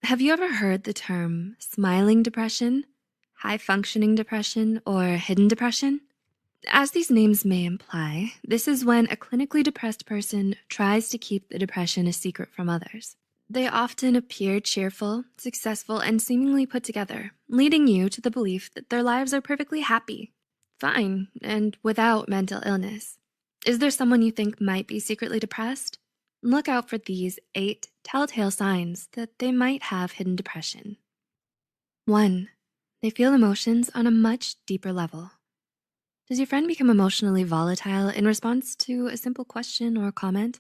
Have you ever heard the term smiling depression, high-functioning depression, or hidden depression? As these names may imply, this is when a clinically depressed person tries to keep the depression a secret from others. They often appear cheerful, successful, and seemingly put together, leading you to the belief that their lives are perfectly happy, fine, and without mental illness. Is there someone you think might be secretly depressed? Look out for these 8 telltale signs that they might have hidden depression. 1. They feel emotions on a much deeper level. Does your friend become emotionally volatile in response to a simple question or comment?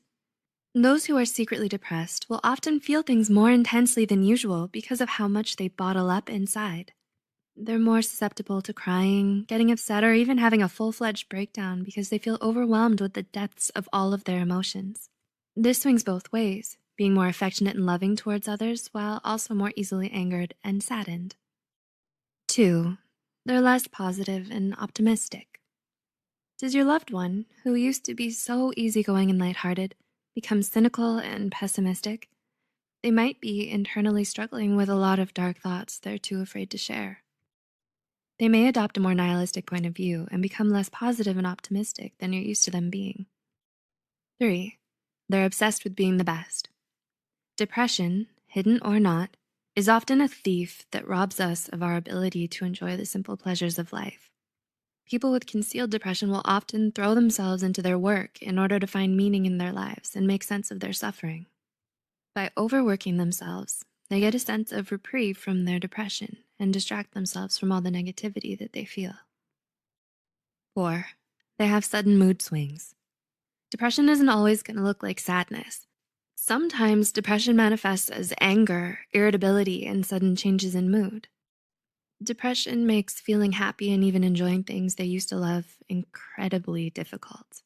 Those who are secretly depressed will often feel things more intensely than usual because of how much they bottle up inside. They're more susceptible to crying, getting upset, or even having a full-fledged breakdown because they feel overwhelmed with the depths of all of their emotions. This swings both ways, being more affectionate and loving towards others while also more easily angered and saddened. 2. They're less positive and optimistic. Does your loved one, who used to be so easygoing and lighthearted, become cynical and pessimistic? They might be internally struggling with a lot of dark thoughts they're too afraid to share. They may adopt a more nihilistic point of view and become less positive and optimistic than you're used to them being. 3. They're obsessed with being the best. Depression, hidden or not, is often a thief that robs us of our ability to enjoy the simple pleasures of life. People with concealed depression will often throw themselves into their work in order to find meaning in their lives and make sense of their suffering. By overworking themselves, they get a sense of reprieve from their depression and distract themselves from all the negativity that they feel. 4. They have sudden mood swings. Depression isn't always going to look like sadness. Sometimes depression manifests as anger, irritability, and sudden changes in mood. Depression makes feeling happy and even enjoying things they used to love incredibly difficult.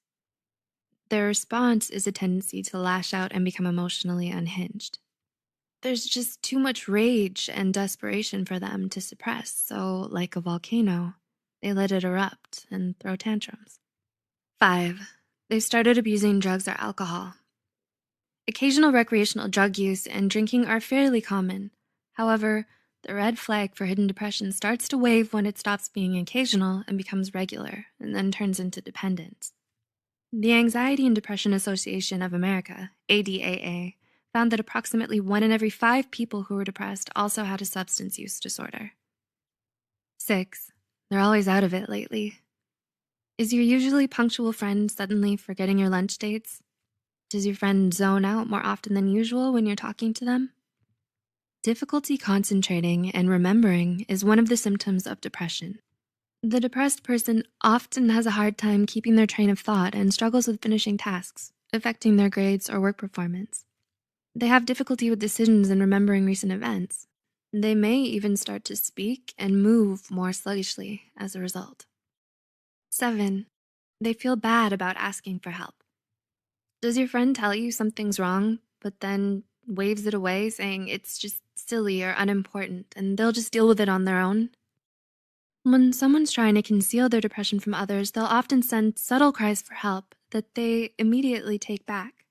Their response is a tendency to lash out and become emotionally unhinged. There's just too much rage and desperation for them to suppress, so like a volcano, they let it erupt and throw tantrums. 5. They've started abusing drugs or alcohol. Occasional recreational drug use and drinking are fairly common. However, the red flag for hidden depression starts to wave when it stops being occasional and becomes regular, and then turns into dependence. The Anxiety and Depression Association of America, ADAA, found that approximately 1 in every 5 people who were depressed also had a substance use disorder. 6. They're always out of it lately. Is your usually punctual friend suddenly forgetting your lunch dates? Does your friend zone out more often than usual when you're talking to them? Difficulty concentrating and remembering is one of the symptoms of depression. The depressed person often has a hard time keeping their train of thought and struggles with finishing tasks, affecting their grades or work performance. They have difficulty with decisions and remembering recent events. They may even start to speak and move more sluggishly as a result. 7. They feel bad about asking for help. Does your friend tell you something's wrong, but then waves it away saying it's just silly or unimportant and they'll just deal with it on their own? When someone's trying to conceal their depression from others, they'll often send subtle cries for help that they immediately take back.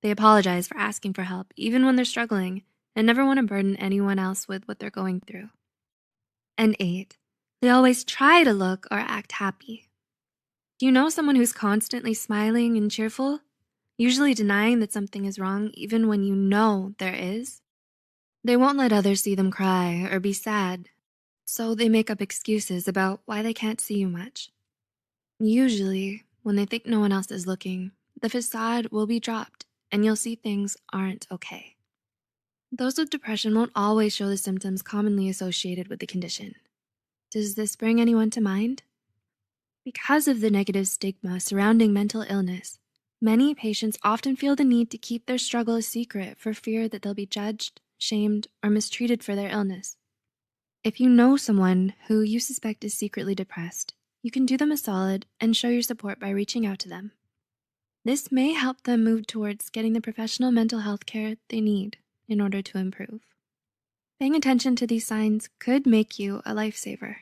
They apologize for asking for help, even when they're struggling, and never want to burden anyone else with what they're going through. And 8. They always try to look or act happy. Do you know someone who's constantly smiling and cheerful, usually denying that something is wrong even when you know there is? They won't let others see them cry or be sad, so they make up excuses about why they can't see you much. Usually, when they think no one else is looking, the facade will be dropped and you'll see things aren't okay. Those with depression won't always show the symptoms commonly associated with the condition. Does this bring anyone to mind? Because of the negative stigma surrounding mental illness, many patients often feel the need to keep their struggle a secret for fear that they'll be judged, shamed, or mistreated for their illness. If you know someone who you suspect is secretly depressed, you can do them a solid and show your support by reaching out to them. This may help them move towards getting the professional mental health care they need in order to improve. Paying attention to these signs could make you a lifesaver.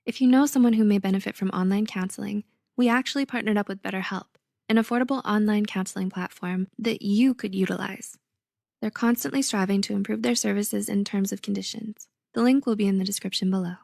If you know someone who may benefit from online counseling, we actually partnered up with BetterHelp, an affordable online counseling platform that you could utilize. They're constantly striving to improve their services and terms of conditions. The link will be in the description below.